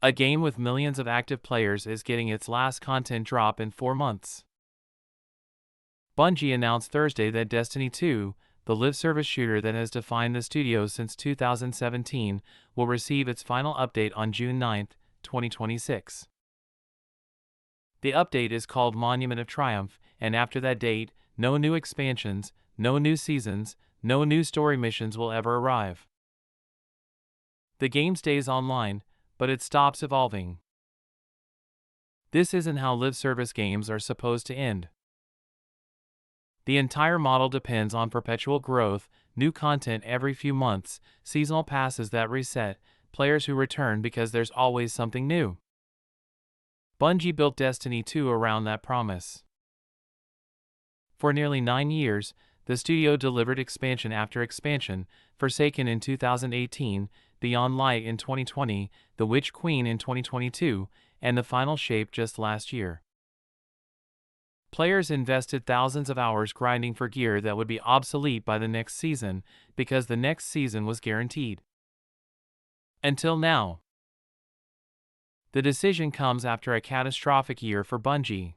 A game with millions of active players is getting its last content drop in 4 months. Bungie announced Thursday that Destiny 2, the live-service shooter that has defined the studio since 2017, will receive its final update on June 9, 2026. The update is called Monument of Triumph, and after that date, no new expansions, no new seasons, no new story missions will ever arrive. The game stays online, but it stops evolving. This isn't how live-service games are supposed to end. The entire model depends on perpetual growth, new content every few months, seasonal passes that reset, players who return because there's always something new. Bungie built Destiny 2 around that promise. For nearly 9 years, the studio delivered expansion after expansion, Forsaken in 2018, Beyond Light in 2020, The Witch Queen in 2022, and the final shape just last year. Players invested thousands of hours grinding for gear that would be obsolete by the next season, because the next season was guaranteed. Until now. The decision comes after a catastrophic year for Bungie.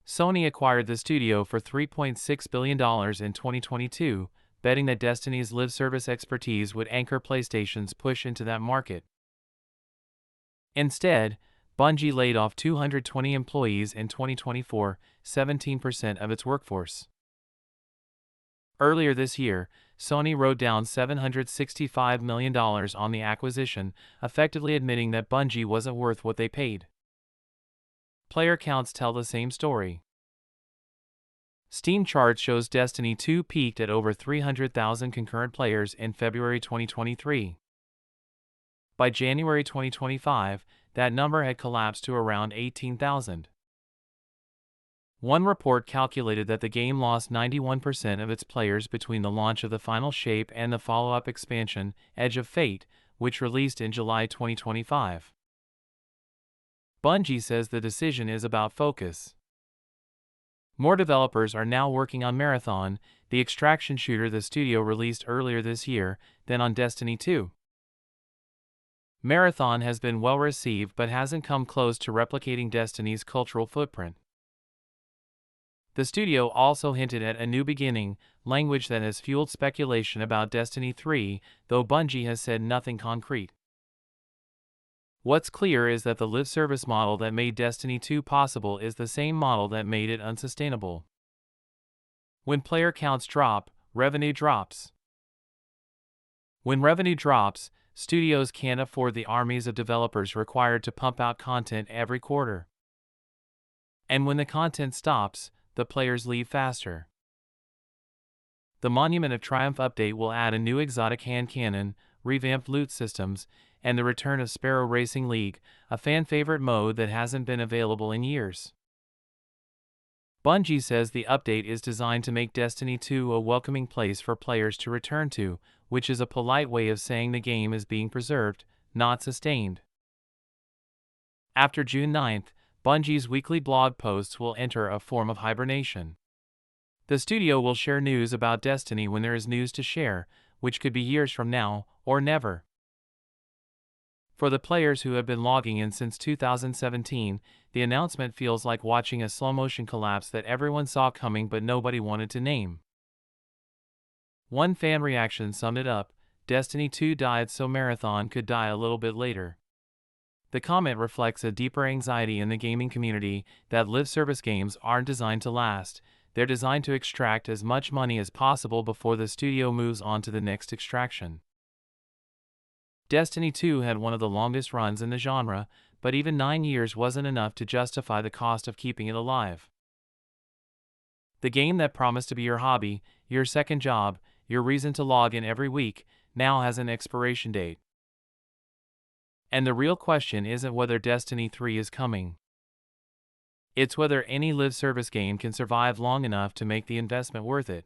Sony acquired the studio for $3.6 billion in 2022, betting that Destiny's live service expertise would anchor PlayStation's push into that market. Instead, Bungie laid off 220 employees in 2024, 17% of its workforce. Earlier this year, Sony wrote down $765 million on the acquisition, effectively admitting that Bungie wasn't worth what they paid. Player counts tell the same story. Steam charts shows Destiny 2 peaked at over 300,000 concurrent players in February 2023. By January 2025, that number had collapsed to around 18,000. One report calculated that the game lost 91% of its players between the launch of the final shape and the follow-up expansion, Edge of Fate, which released in July 2025. Bungie says the decision is about focus. More developers are now working on Marathon, the extraction shooter the studio released earlier this year, than on Destiny 2. Marathon has been well received but hasn't come close to replicating Destiny's cultural footprint. The studio also hinted at a new beginning, language that has fueled speculation about Destiny 3, though Bungie has said nothing concrete. What's clear is that the live service model that made Destiny 2 possible is the same model that made it unsustainable. When player counts drop, revenue drops. When revenue drops, studios can't afford the armies of developers required to pump out content every quarter. And when the content stops, the players leave faster. The Monument of Triumph update will add a new exotic hand cannon, revamped loot systems, and the return of Sparrow Racing League, a fan-favorite mode that hasn't been available in years. Bungie says the update is designed to make Destiny 2 a welcoming place for players to return to, which is a polite way of saying the game is being preserved, not sustained. After June 9th, Bungie's weekly blog posts will enter a form of hibernation. The studio will share news about Destiny when there is news to share, which could be years from now, or never. For the players who have been logging in since 2017, the announcement feels like watching a slow-motion collapse that everyone saw coming but nobody wanted to name. One fan reaction summed it up: Destiny 2 died so Marathon could die a little bit later. The comment reflects a deeper anxiety in the gaming community that live-service games aren't designed to last. They're designed to extract as much money as possible before the studio moves on to the next extraction. Destiny 2 had one of the longest runs in the genre, but even 9 years wasn't enough to justify the cost of keeping it alive. The game that promised to be your hobby, your second job, your reason to log in every week, now has an expiration date. And the real question isn't whether Destiny 3 is coming. It's whether any live service game can survive long enough to make the investment worth it.